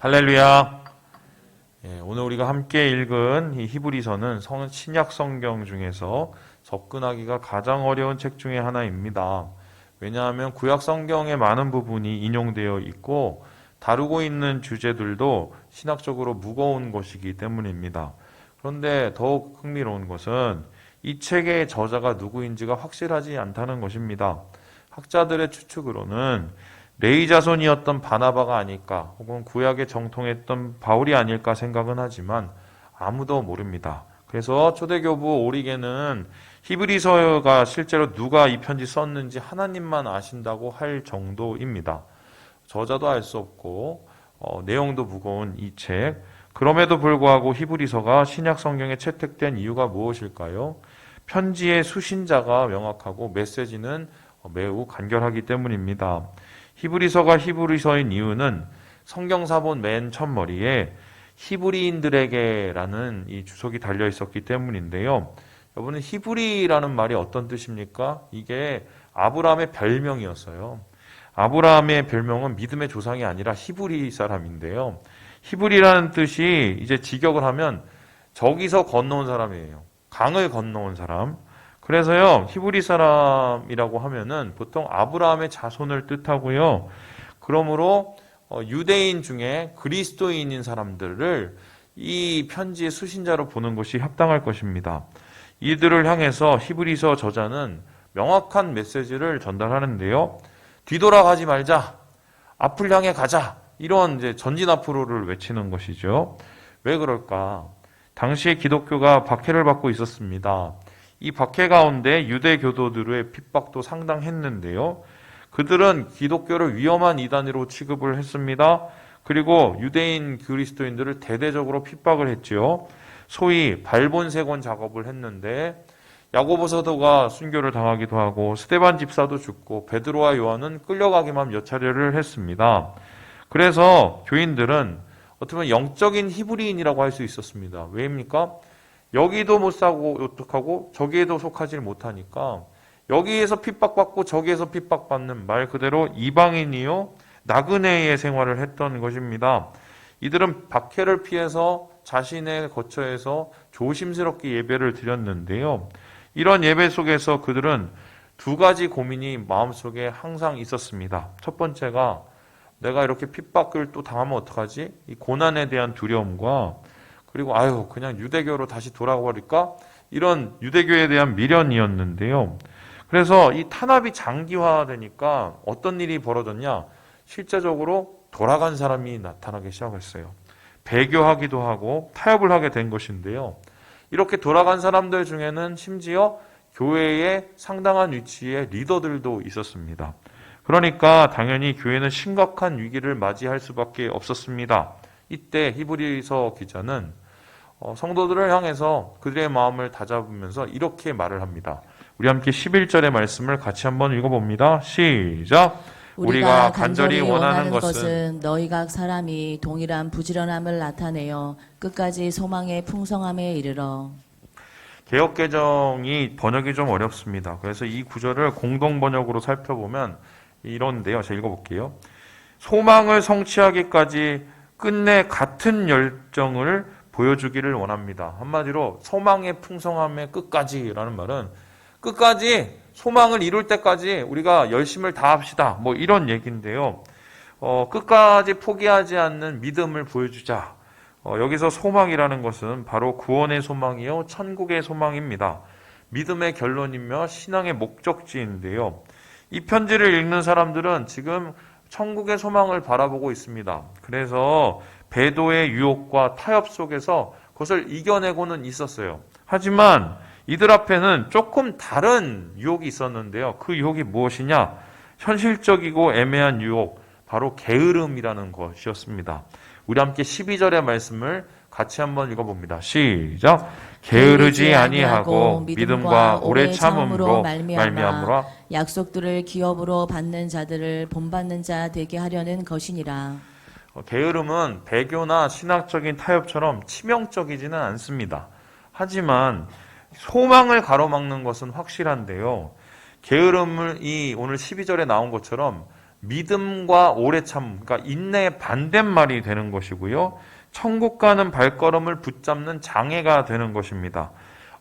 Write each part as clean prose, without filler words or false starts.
할렐루야. 오늘 우리가 함께 읽은 이 히브리서는 신약 성경 중에서 접근하기가 가장 어려운 책 중에 하나입니다. 왜냐하면 구약 성경의 많은 부분이 인용되어 있고 다루고 있는 주제들도 신학적으로 무거운 것이기 때문입니다. 그런데 더욱 흥미로운 것은 이 책의 저자가 누구인지가 확실하지 않다는 것입니다. 학자들의 추측으로는 레위 자손이었던 바나바가 아닐까, 혹은 구약에 정통했던 바울이 아닐까 생각은 하지만 아무도 모릅니다. 그래서 초대교부 오리겐은 히브리서가 실제로 누가 이 편지 썼는지 하나님만 아신다고 할 정도입니다. 저자도 알 수 없고 내용도 무거운 이 책, 그럼에도 불구하고 히브리서가 신약 성경에 채택된 이유가 무엇일까요? 편지의 수신자가 명확하고 메시지는 매우 간결하기 때문입니다. 히브리서가 히브리서인 이유는 성경사본 맨 첫머리에 히브리인들에게라는 이 주석이 달려 있었기 때문인데요. 여러분은 히브리라는 말이 어떤 뜻입니까? 이게 아브라함의 별명이었어요. 아브라함의 별명은 믿음의 조상이 아니라 히브리 사람인데요. 히브리라는 뜻이 이제 직역을 하면 저기서 건너온 사람이에요. 강을 건너온 사람. 그래서요, 히브리 사람이라고 하면은 보통 아브라함의 자손을 뜻하고요. 그러므로 유대인 중에 그리스도인인 사람들을 이 편지의 수신자로 보는 것이 합당할 것입니다. 이들을 향해서 히브리서 저자는 명확한 메시지를 전달하는데요. 뒤돌아가지 말자, 앞을 향해 가자, 이런 이제 전진 앞으로를 외치는 것이죠. 왜 그럴까? 당시에 기독교가 박해를 받고 있었습니다. 이 박해 가운데 유대 교도들의 핍박도 상당했는데요. 그들은 기독교를 위험한 이단으로 취급을 했습니다. 그리고 유대인 그리스도인들을 대대적으로 핍박을 했지요. 소위 발본색원 작업을 했는데 야고보 사도가 순교를 당하기도 하고 스데반 집사도 죽고 베드로와 요한은 끌려가기만 몇 차례를 했습니다. 그래서 교인들은 어떻게 보면 영적인 히브리인이라고 할 수 있었습니다. 왜입니까? 여기도 못 사고 어떡하고 저기에도 속하지 못하니까 여기에서 핍박받고 저기에서 핍박받는, 말 그대로 이방인이요 나그네의 생활을 했던 것입니다. 이들은 박해를 피해서 자신의 거처에서 조심스럽게 예배를 드렸는데요. 이런 예배 속에서 그들은 두 가지 고민이 마음속에 항상 있었습니다. 첫 번째가 내가 이렇게 핍박을 또 당하면 어떡하지? 이 고난에 대한 두려움과, 그리고 그냥 유대교로 다시 돌아가 버릴까? 이런 유대교에 대한 미련이었는데요. 그래서 이 탄압이 장기화되니까 어떤 일이 벌어졌냐? 실제적으로 돌아간 사람이 나타나기 시작했어요. 배교하기도 하고 타협을 하게 된 것인데요. 이렇게 돌아간 사람들 중에는 심지어 교회의 상당한 위치의 리더들도 있었습니다. 그러니까 당연히 교회는 심각한 위기를 맞이할 수밖에 없었습니다. 이때 히브리서 기자는 성도들을 향해서 그들의 마음을 다잡으면서 이렇게 말을 합니다. 우리 함께 11절의 말씀을 같이 한번 읽어봅니다. 시작! 우리가 간절히 원하는 것은 너희 각 사람이 동일한 부지런함을 나타내어 끝까지 소망의 풍성함에 이르러. 개역개정이 번역이 좀 어렵습니다. 그래서 이 구절을 공동 번역으로 살펴보면 이런데요. 제가 읽어볼게요. 소망을 성취하기까지 끝내 같은 열정을 보여주기를 원합니다. 한마디로 소망의 풍성함의 끝까지라는 말은 끝까지 소망을 이룰 때까지 우리가 열심을 다합시다. 이런 얘기인데요. 끝까지 포기하지 않는 믿음을 보여주자. 여기서 소망이라는 것은 바로 구원의 소망이요 천국의 소망입니다. 믿음의 결론이며 신앙의 목적지인데요. 이 편지를 읽는 사람들은 지금 천국의 소망을 바라보고 있습니다. 그래서 배도의 유혹과 타협 속에서 그것을 이겨내고는 있었어요. 하지만 이들 앞에는 조금 다른 유혹이 있었는데요. 그 유혹이 무엇이냐? 현실적이고 애매한 유혹, 바로 게으름이라는 것이었습니다. 우리 함께 12절의 말씀을 같이 한번 읽어봅니다. 시작! 게으르지 아니하고 믿음과 오래 참음으로 말미암으라 약속들을 기업으로 받는 자들을 본받는 자 되게 하려는 것이니라. 게으름은 배교나 신학적인 타협처럼 치명적이지는 않습니다. 하지만 소망을 가로막는 것은 확실한데요. 게으름을 오늘 12절에 나온 것처럼 믿음과 오래 참, 그러니까 인내의 반대말이 되는 것이고요. 천국 가는 발걸음을 붙잡는 장애가 되는 것입니다.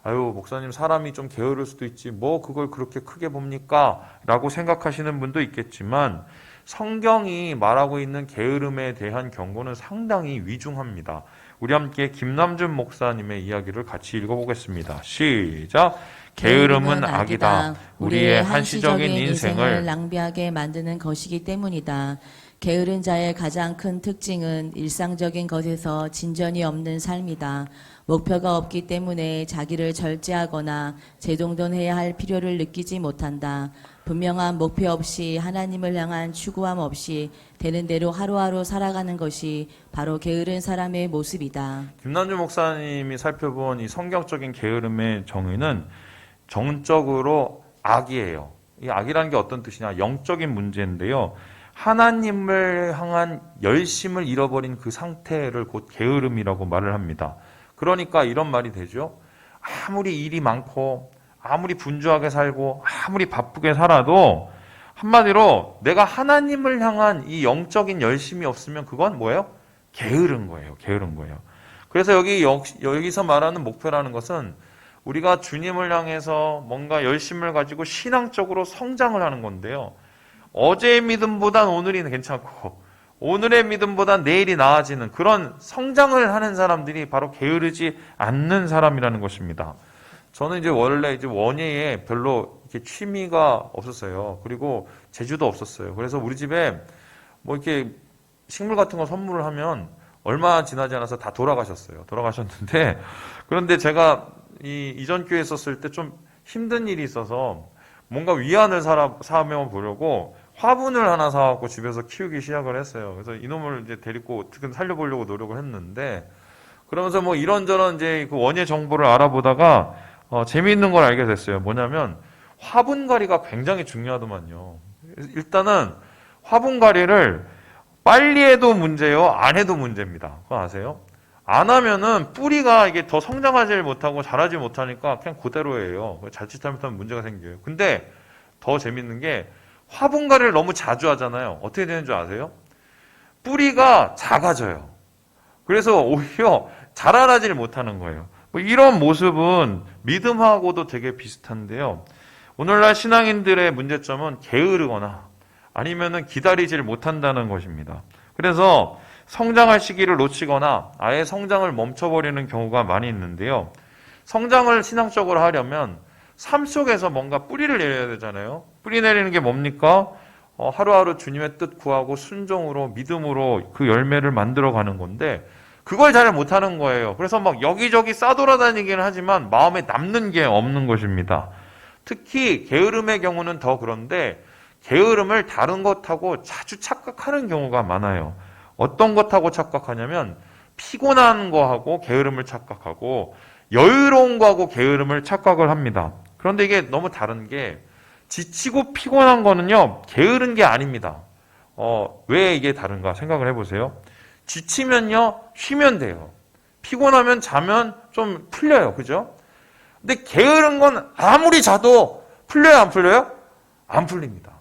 아유, 목사님 사람이 좀 게으를 수도 있지 뭐 그걸 그렇게 크게 봅니까? 라고 생각하시는 분도 있겠지만 성경이 말하고 있는 게으름에 대한 경고는 상당히 위중합니다. 우리 함께 김남준 목사님의 이야기를 같이 읽어보겠습니다. 시작! 게으름은 악이다. 우리의 한시적인 인생을 낭비하게 만드는 것이기 때문이다. 게으른 자의 가장 큰 특징은 일상적인 것에서 진전이 없는 삶이다. 목표가 없기 때문에 자기를 절제하거나 재정돈해야 할 필요를 느끼지 못한다. 분명한 목표 없이 하나님을 향한 추구함 없이 되는 대로 하루하루 살아가는 것이 바로 게으른 사람의 모습이다. 김남준 목사님이 살펴본 이 성경적인 게으름의 정의는 정적으로 악이에요. 이 악이라는 게 어떤 뜻이냐? 영적인 문제인데요. 하나님을 향한 열심을 잃어버린 그 상태를 곧 게으름이라고 말을 합니다. 그러니까 이런 말이 되죠. 아무리 일이 많고 아무리 분주하게 살고 아무리 바쁘게 살아도 한마디로 내가 하나님을 향한 이 영적인 열심이 없으면 그건 뭐예요? 게으른 거예요. 게으른 거예요. 그래서 여기서 말하는 목표라는 것은 우리가 주님을 향해서 뭔가 열심을 가지고 신앙적으로 성장을 하는 건데요. 어제의 믿음보단 오늘이 괜찮고 오늘의 믿음보단 내일이 나아지는 그런 성장을 하는 사람들이 바로 게으르지 않는 사람이라는 것입니다. 저는 이제 원래 원예에 별로 이렇게 취미가 없었어요. 그리고 재주도 없었어요. 그래서 우리 집에 뭐 이렇게 식물 같은 거 선물을 하면 얼마 지나지 않아서 다 돌아가셨는데 그런데 제가 이전 교회에 있었을 때 좀 힘든 일이 있어서 뭔가 위안을 삼아 보려고 화분을 하나 사갖고 집에서 키우기 시작을 했어요. 그래서 이놈을 이제 데리고 어떻게든 살려보려고 노력을 했는데 그러면서 뭐 이런저런 이제 그 원예 정보를 알아보다가 재미있는 걸 알게 됐어요. 뭐냐면 화분갈이가 굉장히 중요하더만요. 일단은 화분갈이를 빨리 해도 문제요, 안 해도 문제입니다. 그거 아세요? 안 하면은 뿌리가 이게 더 성장하지 못하고 자라지 못하니까 그냥 그대로예요. 자칫 잘못하면 문제가 생겨요. 근데 더 재밌는 게 화분갈이를 너무 자주 하잖아요. 어떻게 되는 줄 아세요? 뿌리가 작아져요. 그래서 오히려 자라나질 못하는 거예요. 뭐 이런 모습은 믿음하고도 되게 비슷한데요. 오늘날 신앙인들의 문제점은 게으르거나 아니면은 기다리질 못한다는 것입니다. 그래서 성장할 시기를 놓치거나 아예 성장을 멈춰버리는 경우가 많이 있는데요. 성장을 신앙적으로 하려면 삶 속에서 뭔가 뿌리를 내려야 되잖아요. 뿌리 내리는 게 뭡니까? 하루하루 주님의 뜻 구하고 순종으로 믿음으로 그 열매를 만들어가는 건데 그걸 잘 못하는 거예요. 그래서 막 여기저기 싸돌아다니기는 하지만 마음에 남는 게 없는 것입니다. 특히 게으름의 경우는 더 그런데 게으름을 다른 것하고 자주 착각하는 경우가 많아요. 어떤 것하고 착각하냐면 피곤한 거하고 게으름을 착각하고 여유로운 거하고 게으름을 착각을 합니다. 그런데 이게 너무 다른 게 지치고 피곤한 거는요 게으른 게 아닙니다. 왜 이게 다른가 생각을 해보세요. 지치면요 쉬면 돼요. 피곤하면 자면 좀 풀려요. 그죠? 근데 게으른 건 아무리 자도 풀려요 안 풀려요? 안 풀립니다.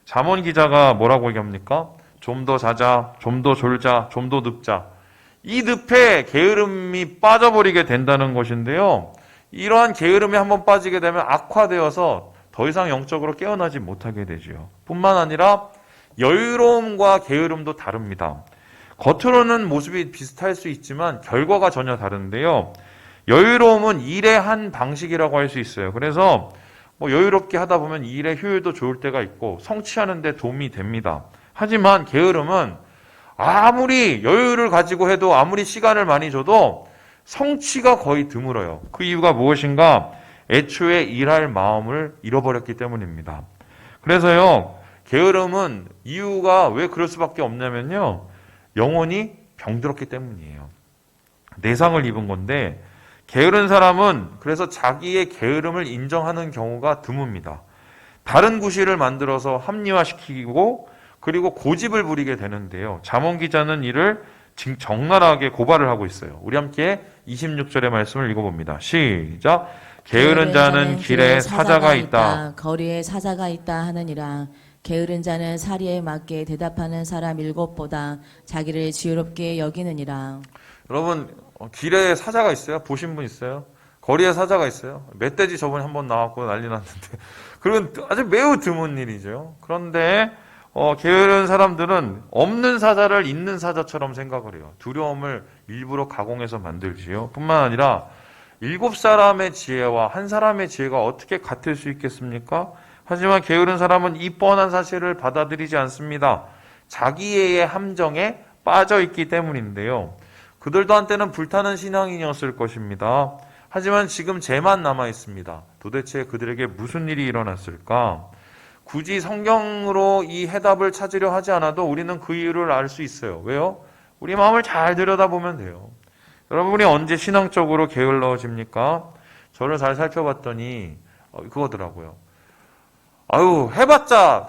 잠언 기자가 뭐라고 얘기합니까? 좀 더 자자, 좀 더 졸자, 좀 더 눕자. 이 늪에 게으름이 빠져버리게 된다는 것인데요. 이러한 게으름에 한번 빠지게 되면 악화되어서 더 이상 영적으로 깨어나지 못하게 되죠. 뿐만 아니라 여유로움과 게으름도 다릅니다. 겉으로는 모습이 비슷할 수 있지만 결과가 전혀 다른데요. 여유로움은 일의 한 방식이라고 할 수 있어요. 그래서 뭐 여유롭게 하다 보면 일의 효율도 좋을 때가 있고 성취하는 데 도움이 됩니다. 하지만 게으름은 아무리 여유를 가지고 해도 아무리 시간을 많이 줘도 성취가 거의 드물어요. 그 이유가 무엇인가? 애초에 일할 마음을 잃어버렸기 때문입니다. 그래서요, 게으름은 이유가 왜 그럴 수밖에 없냐면요, 영혼이 병들었기 때문이에요. 내상을 입은 건데, 게으른 사람은 그래서 자기의 게으름을 인정하는 경우가 드뭅니다. 다른 구실을 만들어서 합리화시키고 그리고 고집을 부리게 되는데요. 잠언 기자는 이를 적나라하게 고발을 하고 있어요. 우리 함께 26절의 말씀을 읽어봅니다. 시작. 게으른 자는 길에 사자가 있다. 거리에 사자가 있다 하느니라. 게으른 자는 사리에 맞게 대답하는 사람 7보다 자기를 지혜롭게 여기느니라. 여러분 길에 사자가 있어요? 보신 분 있어요? 거리에 사자가 있어요? 멧돼지 저번에 한번 나왔고 난리 났는데 그건 아주 매우 드문 일이죠. 그런데 게으른 사람들은 없는 사자를 있는 사자처럼 생각을 해요. 두려움을 일부러 가공해서 만들지요. 뿐만 아니라 7사람의 지혜와 한 사람의 지혜가 어떻게 같을 수 있겠습니까? 하지만 게으른 사람은 이 뻔한 사실을 받아들이지 않습니다. 자기의 함정에 빠져 있기 때문인데요. 그들도 한때는 불타는 신앙인이었을 것입니다. 하지만 지금 죄만 남아 있습니다. 도대체 그들에게 무슨 일이 일어났을까? 굳이 성경으로 이 해답을 찾으려 하지 않아도 우리는 그 이유를 알 수 있어요. 왜요? 우리 마음을 잘 들여다보면 돼요. 여러분이 언제 신앙적으로 게을러집니까? 저를 잘 살펴봤더니 그거더라고요.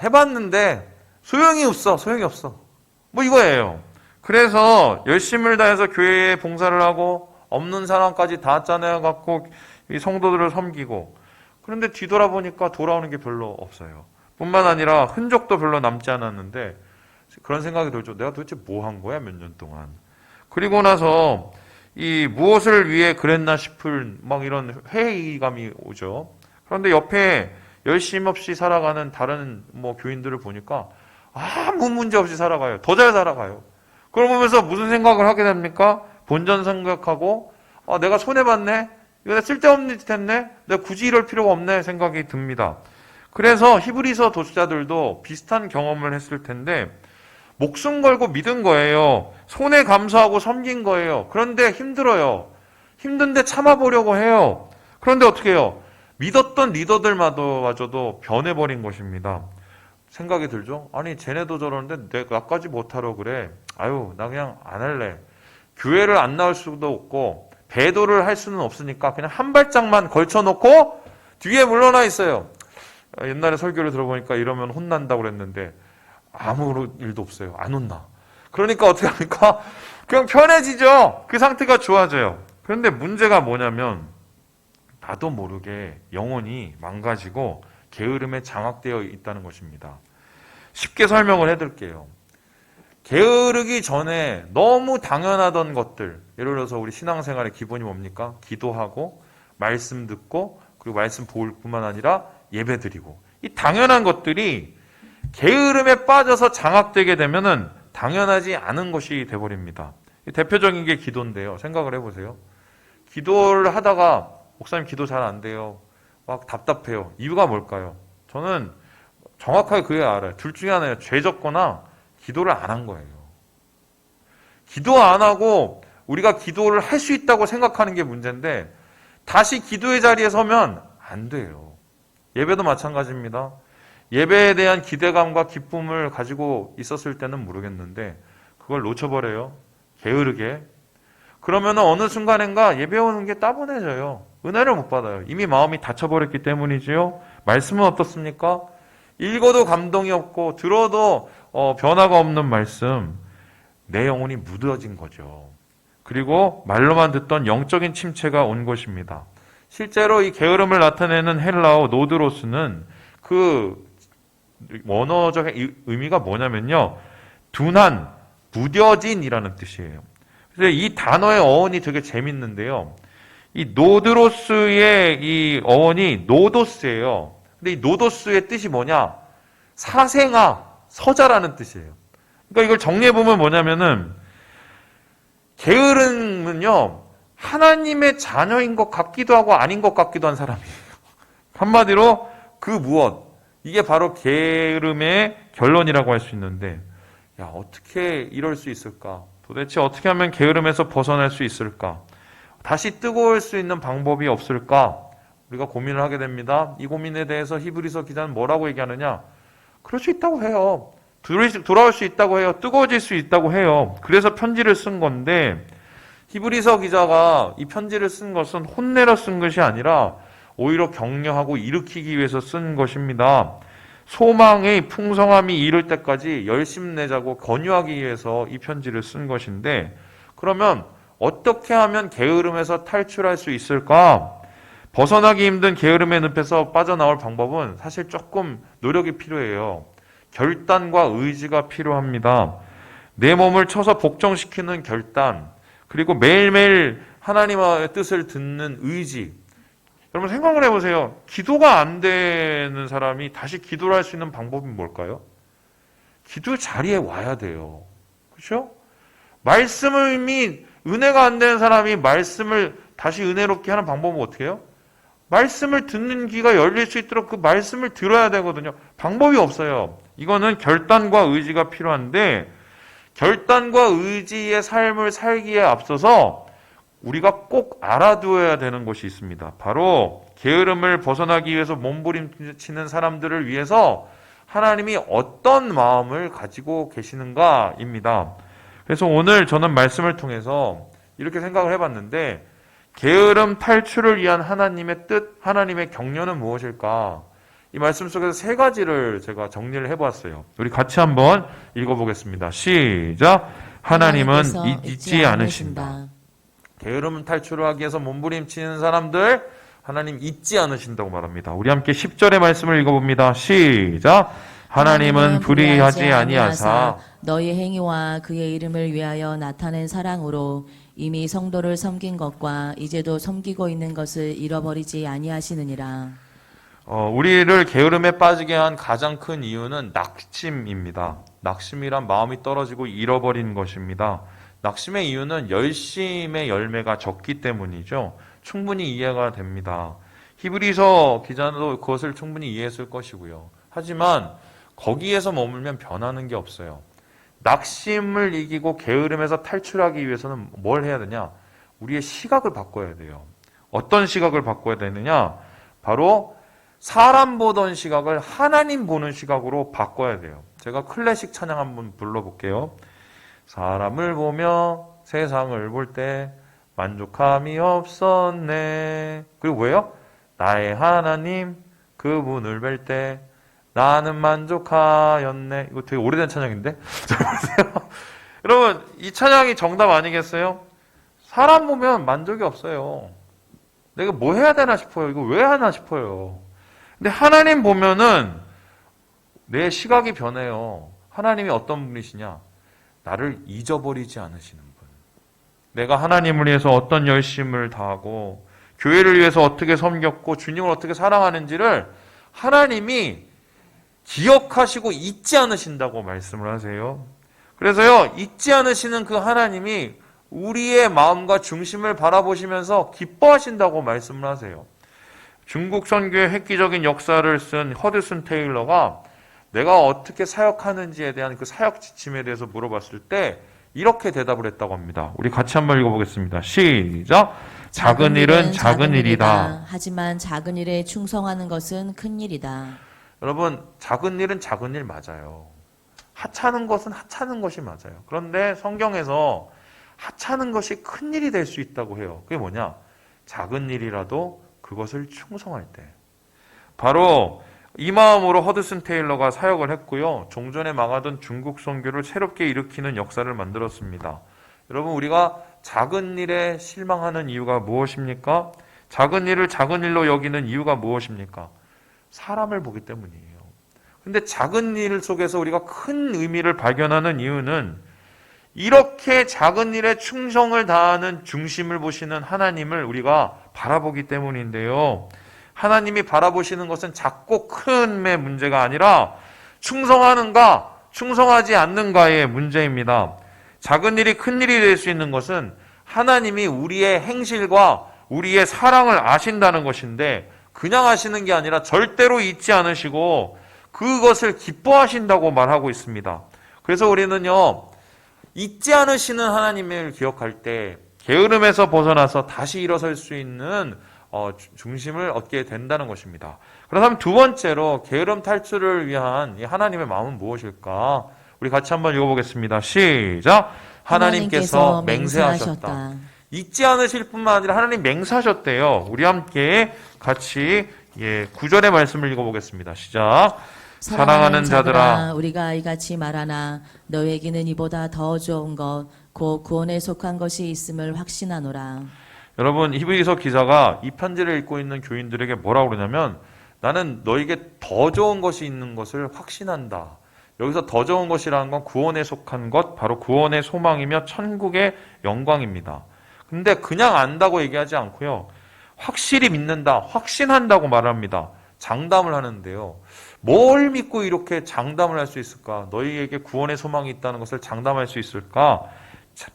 해봤는데 소용이 없어. 뭐 이거예요. 그래서 열심을 다해서 교회에 봉사를 하고 없는 사람까지 다 짜내갖고 이 성도들을 섬기고, 그런데 뒤돌아보니까 돌아오는 게 별로 없어요. 뿐만 아니라 흔적도 별로 남지 않았는데 그런 생각이 들죠. 내가 도대체 뭐 한 거야 몇 년 동안. 그리고 나서 이 무엇을 위해 그랬나 싶을 막 이런 회의감이 오죠. 그런데 옆에 열심 없이 살아가는 다른 교인들을 보니까 아무 문제 없이 살아가요. 더 잘 살아가요. 그걸 보면서 무슨 생각을 하게 됩니까? 본전 생각하고 내가 손해봤네? 이거 쓸데없는 짓 했네? 내가 굳이 이럴 필요가 없네 생각이 듭니다. 그래서 히브리서 독자들도 비슷한 경험을 했을 텐데 목숨 걸고 믿은 거예요. 손해 감수하고 섬긴 거예요. 그런데 힘들어요. 힘든데 참아보려고 해요. 그런데 어떻게 해요? 믿었던 리더들마저도 변해버린 것입니다. 생각이 들죠? 아니 쟤네도 저러는데 내가 나까지 못하러 그래. 나 그냥 안 할래. 교회를 안 나올 수도 없고 배도를 할 수는 없으니까 그냥 한 발짝만 걸쳐놓고 뒤에 물러나 있어요. 옛날에 설교를 들어보니까 이러면 혼난다고 그랬는데 아무 일도 없어요. 안 혼나. 그러니까 어떻게 합니까? 그냥 편해지죠. 그 상태가 좋아져요. 그런데 문제가 뭐냐면 나도 모르게 영혼이 망가지고 게으름에 장악되어 있다는 것입니다. 쉽게 설명을 해드릴게요. 게으르기 전에 너무 당연하던 것들, 예를 들어서 우리 신앙생활의 기본이 뭡니까? 기도하고 말씀 듣고 그리고 말씀 볼 뿐만 아니라 예배 드리고, 이 당연한 것들이 게으름에 빠져서 장악되게 되면은 당연하지 않은 것이 돼버립니다. 대표적인 게 기도인데요. 생각을 해보세요. 기도를 하다가 목사님 기도 잘 안 돼요. 막 답답해요. 이유가 뭘까요? 저는 정확하게 그게 알아요. 둘 중에 하나예요. 죄 졌거나 기도를 안 한 거예요. 기도 안 하고 우리가 기도를 할 수 있다고 생각하는 게 문제인데 다시 기도의 자리에 서면 안 돼요. 예배도 마찬가지입니다. 예배에 대한 기대감과 기쁨을 가지고 있었을 때는 모르겠는데 그걸 놓쳐버려요. 게으르게. 그러면 어느 순간인가 예배 오는 게 따분해져요. 은혜를 못 받아요. 이미 마음이 닫혀버렸기 때문이지요. 말씀은 어떻습니까? 읽어도 감동이 없고 들어도 변화가 없는 말씀. 내 영혼이 무뎌진 거죠. 그리고 말로만 듣던 영적인 침체가 온 것입니다. 실제로 이 게으름을 나타내는 헬라어 노드로스는 그 원어적 의미가 뭐냐면요. 둔한, 무뎌진이라는 뜻이에요. 그래서 이 단어의 어원이 되게 재밌는데요. 이 노드로스의 이 어원이 노도스예요. 근데 이 노도스의 뜻이 뭐냐? 사생아, 서자라는 뜻이에요. 그러니까 이걸 정리해보면 뭐냐면은 게으름은요. 하나님의 자녀인 것 같기도 하고 아닌 것 같기도 한 사람이에요. 한마디로 그 무엇. 이게 바로 게으름의 결론이라고 할 수 있는데 어떻게 이럴 수 있을까? 도대체 어떻게 하면 게으름에서 벗어날 수 있을까? 다시 뜨거울 수 있는 방법이 없을까? 우리가 고민을 하게 됩니다. 이 고민에 대해서 히브리서 기자는 뭐라고 얘기하느냐? 그럴 수 있다고 해요. 돌아올 수 있다고 해요. 뜨거워질 수 있다고 해요. 그래서 편지를 쓴 건데 히브리서 기자가 이 편지를 쓴 것은 혼내러 쓴 것이 아니라 오히려 격려하고 일으키기 위해서 쓴 것입니다. 소망의 풍성함이 이를 때까지 열심 내자고 권유하기 위해서 이 편지를 쓴 것인데 그러면 어떻게 하면 게으름에서 탈출할 수 있을까? 벗어나기 힘든 게으름의 늪에서 빠져나올 방법은 사실 조금 노력이 필요해요. 결단과 의지가 필요합니다. 내 몸을 쳐서 복종시키는 결단, 그리고 매일매일 하나님의 뜻을 듣는 의지. 여러분 생각을 해보세요. 기도가 안 되는 사람이 다시 기도를 할 수 있는 방법이 뭘까요? 기도 자리에 와야 돼요. 그렇죠? 말씀이 은혜가 안 되는 사람이 말씀을 다시 은혜롭게 하는 방법은 어떻게 해요? 말씀을 듣는 귀가 열릴 수 있도록 그 말씀을 들어야 되거든요. 방법이 없어요. 이거는 결단과 의지가 필요한데, 결단과 의지의 삶을 살기에 앞서서 우리가 꼭 알아두어야 되는 것이 있습니다. 바로 게으름을 벗어나기 위해서 몸부림치는 사람들을 위해서 하나님이 어떤 마음을 가지고 계시는가입니다. 그래서 오늘 저는 말씀을 통해서 이렇게 생각을 해봤는데, 게으름 탈출을 위한 하나님의 뜻, 하나님의 격려는 무엇일까? 이 말씀 속에서 세 가지를 제가 정리를 해보았어요. 우리 같이 한번 읽어보겠습니다. 시작! 하나님은 잊지 않으신다. 게으름 탈출을 하기 위해서 몸부림치는 사람들 하나님 잊지 않으신다고 말합니다. 우리 함께 10절의 말씀을 읽어봅니다. 시작! 하나님은 불의하지 아니하사 너희 행위와 그의 이름을 위하여 나타낸 사랑으로 이미 성도를 섬긴 것과 이제도 섬기고 있는 것을 잃어버리지 아니하시느니라. 우리를 게으름에 빠지게 한 가장 큰 이유는 낙심입니다. 낙심이란 마음이 떨어지고 잃어버린 것입니다. 낙심의 이유는 열심의 열매가 적기 때문이죠. 충분히 이해가 됩니다. 히브리서 기자도 그것을 충분히 이해했을 것이고요. 하지만 거기에서 머물면 변하는 게 없어요. 낙심을 이기고 게으름에서 탈출하기 위해서는 뭘 해야 되냐? 우리의 시각을 바꿔야 돼요. 어떤 시각을 바꿔야 되느냐? 바로 사람 보던 시각을 하나님 보는 시각으로 바꿔야 돼요. 제가 클래식 찬양 한번 불러볼게요. 사람을 보며 세상을 볼 때 만족함이 없었네. 그리고 뭐예요? 나의 하나님 그분을 뵐 때 나는 만족하였네. 이거 되게 오래된 찬양인데? 잘 보세요. 여러분, 이 찬양이 정답 아니겠어요? 사람 보면 만족이 없어요. 내가 뭐 해야 되나 싶어요. 이거 왜 하나 싶어요. 근데 하나님 보면은 내 시각이 변해요. 하나님이 어떤 분이시냐? 나를 잊어버리지 않으시는 분. 내가 하나님을 위해서 어떤 열심을 다하고 교회를 위해서 어떻게 섬겼고 주님을 어떻게 사랑하는지를 하나님이 기억하시고 잊지 않으신다고 말씀을 하세요. 그래서요, 잊지 않으시는 그 하나님이 우리의 마음과 중심을 바라보시면서 기뻐하신다고 말씀을 하세요. 중국 선교의 획기적인 역사를 쓴 허드슨 테일러가 내가 어떻게 사역하는지에 대한 그 사역 지침에 대해서 물어봤을 때 이렇게 대답을 했다고 합니다. 우리 같이 한번 읽어보겠습니다. 시작! 작은 일은 작은 일이다. 하지만 작은 일에 충성하는 것은 큰 일이다. 여러분, 작은 일은 작은 일 맞아요. 하찮은 것은 하찮은 것이 맞아요. 그런데 성경에서 하찮은 것이 큰 일이 될 수 있다고 해요. 그게 뭐냐? 작은 일이라도 그것을 충성할 때. 바로 이 마음으로 허드슨 테일러가 사역을 했고요. 종전에 망하던 중국 선교를 새롭게 일으키는 역사를 만들었습니다. 여러분, 우리가 작은 일에 실망하는 이유가 무엇입니까? 작은 일을 작은 일로 여기는 이유가 무엇입니까? 사람을 보기 때문이에요. 근데 작은 일 속에서 우리가 큰 의미를 발견하는 이유는 이렇게 작은 일에 충성을 다하는 중심을 보시는 하나님을 우리가 바라보기 때문인데요. 하나님이 바라보시는 것은 작고 큰의 문제가 아니라 충성하는가, 충성하지 않는가의 문제입니다. 작은 일이 큰 일이 될 수 있는 것은 하나님이 우리의 행실과 우리의 사랑을 아신다는 것인데 그냥 하시는 게 아니라 절대로 잊지 않으시고 그것을 기뻐하신다고 말하고 있습니다. 그래서 우리는요, 잊지 않으시는 하나님을 기억할 때 게으름에서 벗어나서 다시 일어설 수 있는 중심을 얻게 된다는 것입니다. 그렇다면 두 번째로 게으름 탈출을 위한 이 하나님의 마음은 무엇일까? 우리 같이 한번 읽어보겠습니다. 시작! 하나님께서 맹세하셨다. 잊지 않으실 뿐만 아니라 하나님 맹세하셨대요. 우리 함께 같이 9절의 말씀을 읽어보겠습니다. 시작! 사랑하는 자들아 우리가 이같이 말하나 너에게는 이보다 더 좋은 것 곧 구원에 속한 것이 있음을 확신하노라. 여러분, 히브리서 기자가 이 편지를 읽고 있는 교인들에게 뭐라고 그러냐면 나는 너에게 더 좋은 것이 있는 것을 확신한다. 여기서 더 좋은 것이라는 건 구원에 속한 것, 바로 구원의 소망이며 천국의 영광입니다. 근데 그냥 안다고 얘기하지 않고요. 확실히 믿는다, 확신한다고 말합니다. 장담을 하는데요. 뭘 믿고 이렇게 장담을 할 수 있을까? 너희에게 구원의 소망이 있다는 것을 장담할 수 있을까?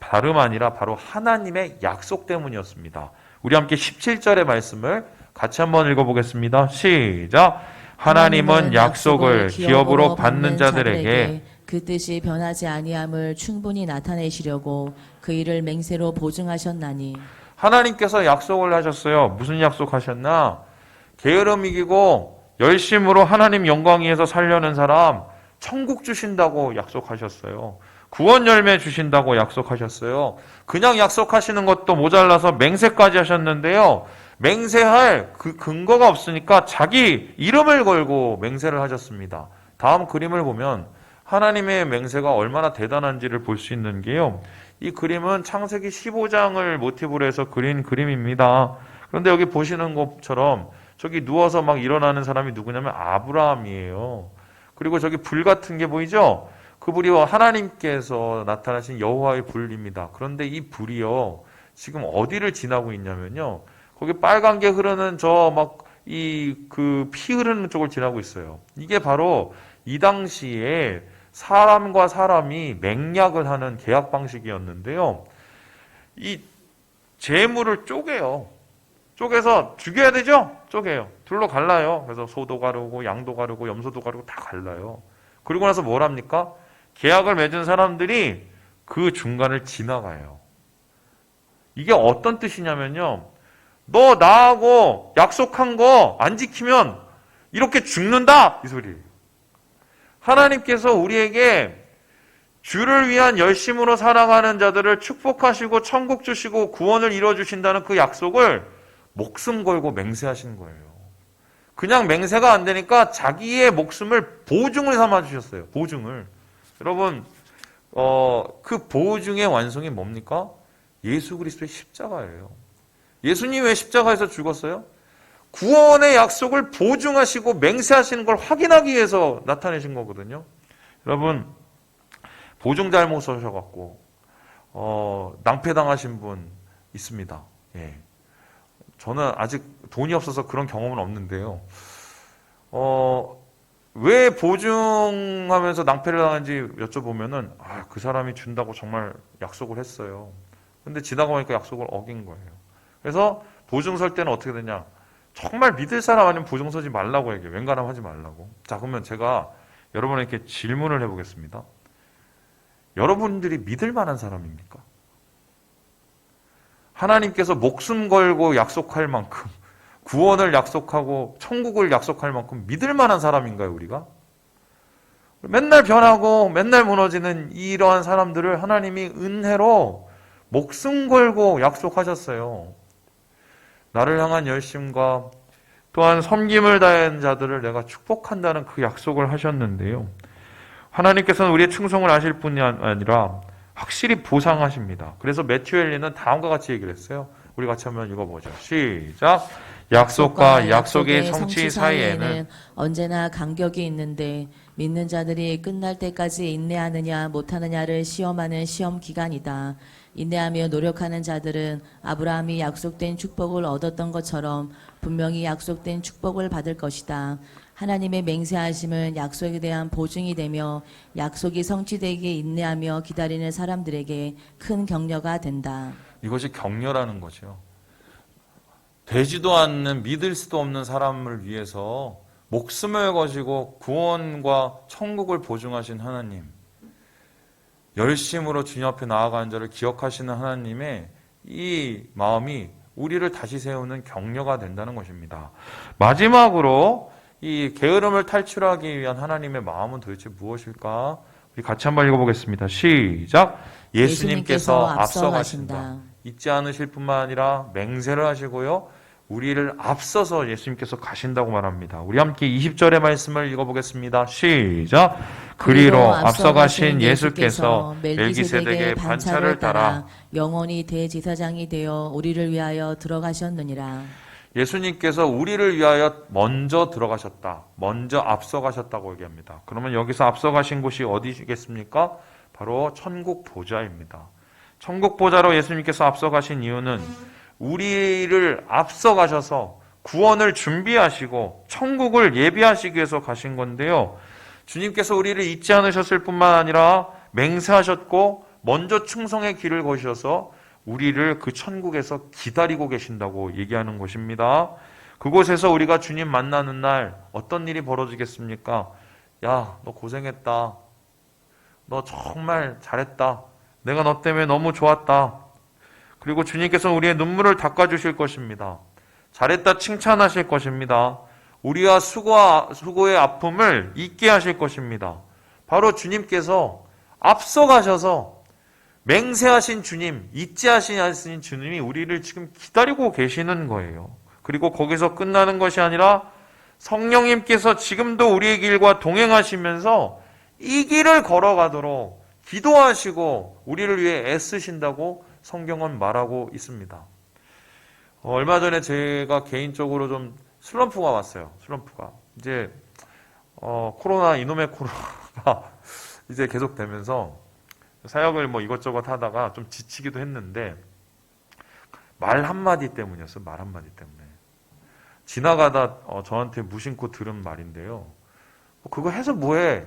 다름 아니라 바로 하나님의 약속 때문이었습니다. 우리 함께 17절의 말씀을 같이 한번 읽어보겠습니다. 시작! 하나님은 약속을 기업으로 받는 자들에게 그 뜻이 변하지 아니함을 충분히 나타내시려고 그 일을 맹세로 보증하셨나니. 하나님께서 약속을 하셨어요. 무슨 약속하셨나? 게으름 이기고 열심으로 하나님 영광 위해서 살려는 사람 천국 주신다고 약속하셨어요. 구원 열매 주신다고 약속하셨어요. 그냥 약속하시는 것도 모자라서 맹세까지 하셨는데요. 맹세할 그 근거가 없으니까 자기 이름을 걸고 맹세를 하셨습니다. 다음 그림을 보면 하나님의 맹세가 얼마나 대단한지를 볼 수 있는 게요. 이 그림은 창세기 15장을 모티브로 해서 그린 그림입니다. 그런데 여기 보시는 것처럼 저기 누워서 막 일어나는 사람이 누구냐면 아브라함이에요. 그리고 저기 불 같은 게 보이죠? 그 불이 하나님께서 나타나신 여호와의 불입니다. 그런데 이 불이요, 지금 어디를 지나고 있냐면요. 거기 빨간 게 흐르는 저 막 그 피 흐르는 쪽을 지나고 있어요. 이게 바로 이 당시에 사람과 사람이 맹약을 하는 계약 방식이었는데요. 이 재물을 쪼개요. 쪼개서 죽여야 되죠? 쪼개요. 둘로 갈라요. 그래서 소도 가르고 양도 가르고 염소도 가르고 다 갈라요. 그리고 나서 뭘 합니까? 계약을 맺은 사람들이 그 중간을 지나가요. 이게 어떤 뜻이냐면요. 너 나하고 약속한 거 안 지키면 이렇게 죽는다! 이 소리. 하나님께서 우리에게 주를 위한 열심으로 살아가는 자들을 축복하시고 천국 주시고 구원을 이루어주신다는 그 약속을 목숨 걸고 맹세하신 거예요. 그냥 맹세가 안 되니까 자기의 목숨을 보증을 삼아 주셨어요. 보증을. 여러분, 그 보증의 완성이 뭡니까? 예수 그리스도의 십자가예요. 예수님 왜 십자가에서 죽었어요? 구원의 약속을 보증하시고 맹세하시는 걸 확인하기 위해서 나타내신 거거든요. 여러분, 보증 잘못 서셔갖고 낭패당하신 분 있습니다. 예. 저는 아직 돈이 없어서 그런 경험은 없는데요. 왜 보증하면서 낭패를 당한지 여쭤보면은 그 사람이 준다고 정말 약속을 했어요. 근데 지나가 보니까 약속을 어긴 거예요. 그래서 보증 설 때는 어떻게 되냐? 정말 믿을 사람 아니면 보증 서지 말라고 얘기해요. 웬간하면 하지 말라고. 자, 그러면 제가 여러분에게 질문을 해보겠습니다. 여러분들이 믿을 만한 사람입니까? 하나님께서 목숨 걸고 약속할 만큼, 구원을 약속하고 천국을 약속할 만큼 믿을 만한 사람인가요, 우리가? 맨날 변하고 맨날 무너지는 이러한 사람들을 하나님이 은혜로 목숨 걸고 약속하셨어요. 나를 향한 열심과 또한 섬김을 다한 자들을 내가 축복한다는 그 약속을 하셨는데요. 하나님께서는 우리의 충성을 아실 뿐이 아니라 확실히 보상하십니다. 그래서 매튜 헨리는 다음과 같이 얘기를 했어요. 우리 같이 한번 읽어보죠. 시작. 약속과 약속의 성취 사이에는 언제나 간격이 있는데 믿는 자들이 끝날 때까지 인내하느냐 못하느냐를 시험하는 시험 기간이다. 인내하며 노력하는 자들은 아브라함이 약속된 축복을 얻었던 것처럼 분명히 약속된 축복을 받을 것이다. 하나님의 맹세하심은 약속에 대한 보증이 되며 약속이 성취되기에 인내하며 기다리는 사람들에게 큰 격려가 된다. 이것이 격려라는 거죠. 되지도 않는 믿을 수도 없는 사람을 위해서 목숨을 거시고 구원과 천국을 보증하신 하나님, 열심으로 주님 앞에 나아가는 자를 기억하시는 하나님의 이 마음이 우리를 다시 세우는 격려가 된다는 것입니다. 마지막으로 이 게으름을 탈출하기 위한 하나님의 마음은 도대체 무엇일까? 우리 같이 한번 읽어보겠습니다. 시작. 예수님께서 앞서가신다. 잊지 않으실 뿐만 아니라 맹세를 하시고요. 우리를 앞서서 예수님께서 가신다고 말합니다. 우리 함께 20절의 말씀을 읽어보겠습니다. 시작. 그리로 앞서가신 예수께서 멜기세덱의 반차를 따라 영원히 대제사장이 되어 우리를 위하여 들어가셨느니라. 예수님께서 우리를 위하여 먼저 들어가셨다. 먼저 앞서가셨다고 얘기합니다. 그러면 여기서 앞서가신 곳이 어디시겠습니까? 바로 천국 보좌입니다. 천국 보좌로 예수님께서 앞서가신 이유는 우리를 앞서가셔서 구원을 준비하시고 천국을 예비하시기 위해서 가신 건데요. 주님께서 우리를 잊지 않으셨을 뿐만 아니라 맹세하셨고 먼저 충성의 길을 거셔서 우리를 그 천국에서 기다리고 계신다고 얘기하는 것입니다. 그곳에서 우리가 주님 만나는 날 어떤 일이 벌어지겠습니까? 야, 너 고생했다. 너 정말 잘했다. 내가 너 때문에 너무 좋았다. 그리고 주님께서 우리의 눈물을 닦아주실 것입니다. 잘했다 칭찬하실 것입니다. 우리와 수고의 아픔을 잊게 하실 것입니다. 바로 주님께서 앞서가셔서 맹세하신 주님, 잊지 하신 주님이 우리를 지금 기다리고 계시는 거예요. 그리고 거기서 끝나는 것이 아니라 성령님께서 지금도 우리의 길과 동행하시면서 이 길을 걸어가도록 기도하시고 우리를 위해 애쓰신다고 성경은 말하고 있습니다. 얼마 전에 제가 개인적으로 좀 슬럼프가 왔어요. 슬럼프가. 이제 코로나, 이놈의 코로나가 이제 계속되면서 사역을 뭐 이것저것 하다가 좀 지치기도 했는데 말 한마디 때문이었어요. 말 한마디 때문에. 지나가다 저한테 무심코 들은 말인데요. 그거 해서 뭐해?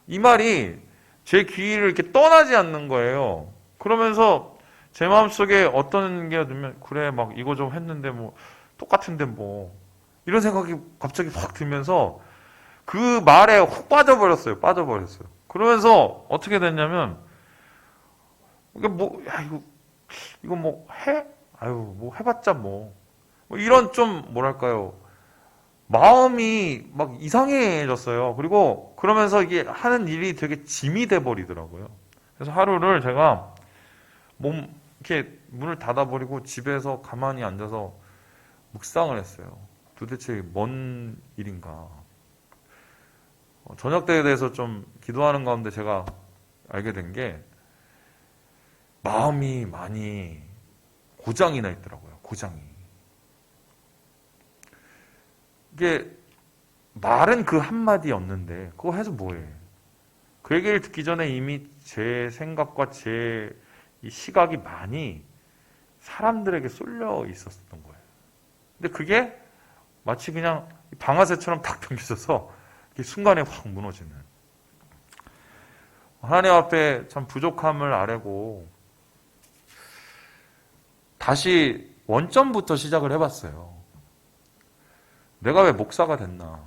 이 말이 제 귀를 이렇게 떠나지 않는 거예요. 그러면서 제 마음속에 어떤 게 들면 그래 막 이거 좀 했는데 뭐 똑같은데 뭐 이런 생각이 갑자기 확 들면서 그 말에 훅 빠져버렸어요. 그러면서 어떻게 됐냐면 이게 뭐 야 이거 뭐 해? 아유 뭐 해봤자 뭐 이런 좀 뭐랄까요 마음이 막 이상해졌어요. 그리고 그러면서 이게 하는 일이 되게 짐이 돼 버리더라고요. 그래서 하루를 제가 이렇게 문을 닫아버리고 집에서 가만히 앉아서 묵상을 했어요. 도대체 뭔 일인가. 저녁 때에 대해서 좀 기도하는 가운데 제가 알게 된 게 마음이 많이 고장이 나 있더라고요. 고장이. 이게 말은 그 한마디였는데 그거 해서 뭐해. 그 얘기를 듣기 전에 이미 제 생각과 제 이 시각이 많이 사람들에게 쏠려 있었던 거예요. 근데 그게 마치 그냥 방아쇠처럼 탁 당겨져서 순간에 확 무너지는. 하나님 앞에 참 부족함을 아뢰고 다시 원점부터 시작을 해봤어요. 내가 왜 목사가 됐나?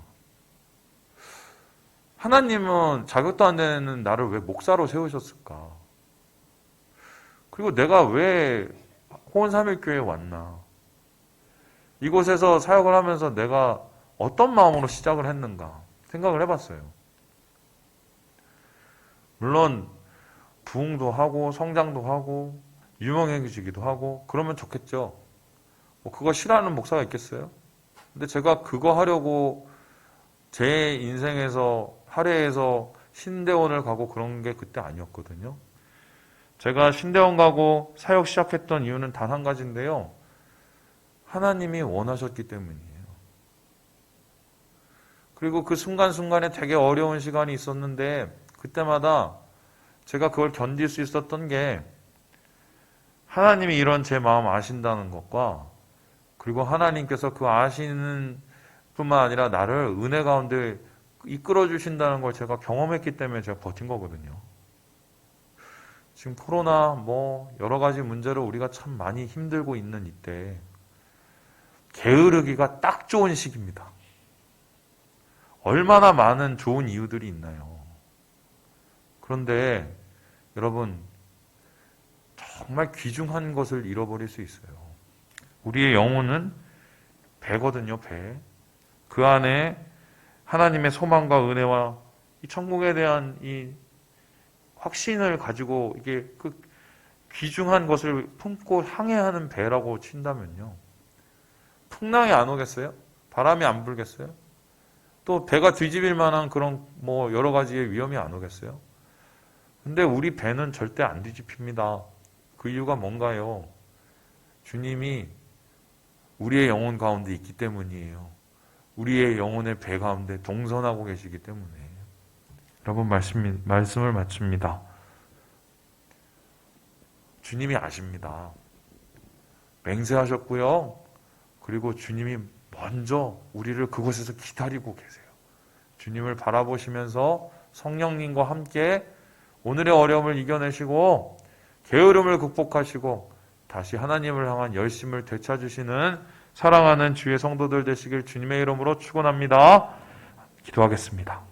하나님은 자격도 안 되는 나를 왜 목사로 세우셨을까? 그리고 내가 왜 호원삼일교회에 왔나? 이곳에서 사역을 하면서 내가 어떤 마음으로 시작을 했는가 생각을 해봤어요. 물론 부흥도 하고 성장도 하고 유명해지기도 하고 그러면 좋겠죠. 그거 싫어하는 목사가 있겠어요? 근데 제가 그거 하려고 제 인생에서 할애해서 신대원을 가고 그런 게 그때 아니었거든요. 제가 신대원 가고 사역 시작했던 이유는 단 한 가지인데요. 하나님이 원하셨기 때문이에요. 그리고 그 순간순간에 되게 어려운 시간이 있었는데 그때마다 제가 그걸 견딜 수 있었던 게 하나님이 이런 제 마음 아신다는 것과 그리고 하나님께서 그 아시는 뿐만 아니라 나를 은혜 가운데 이끌어 주신다는 걸 제가 경험했기 때문에 제가 버틴 거거든요. 지금 코로나 뭐 여러 가지 문제로 우리가 참 많이 힘들고 있는 이때 게으르기가 딱 좋은 시기입니다. 얼마나 많은 좋은 이유들이 있나요? 그런데 여러분 정말 귀중한 것을 잃어버릴 수 있어요. 우리의 영혼은 배거든요, 배. 그 안에 하나님의 소망과 은혜와 이 천국에 대한 이 확신을 가지고 이게 그 귀중한 것을 품고 항해하는 배라고 친다면요. 풍랑이 안 오겠어요? 바람이 안 불겠어요? 또 배가 뒤집일 만한 그런 뭐 여러 가지의 위험이 안 오겠어요? 근데 우리 배는 절대 안 뒤집힙니다. 그 이유가 뭔가요? 주님이 우리의 영혼 가운데 있기 때문이에요. 우리의 영혼의 배 가운데 동선하고 계시기 때문에. 여러분 말씀을 마칩니다. 주님이 아십니다. 맹세하셨고요. 그리고 주님이 먼저 우리를 그곳에서 기다리고 계세요. 주님을 바라보시면서 성령님과 함께 오늘의 어려움을 이겨내시고 게으름을 극복하시고 다시 하나님을 향한 열심을 되찾으시는 사랑하는 주의 성도들 되시길 주님의 이름으로 축원합니다. 기도하겠습니다.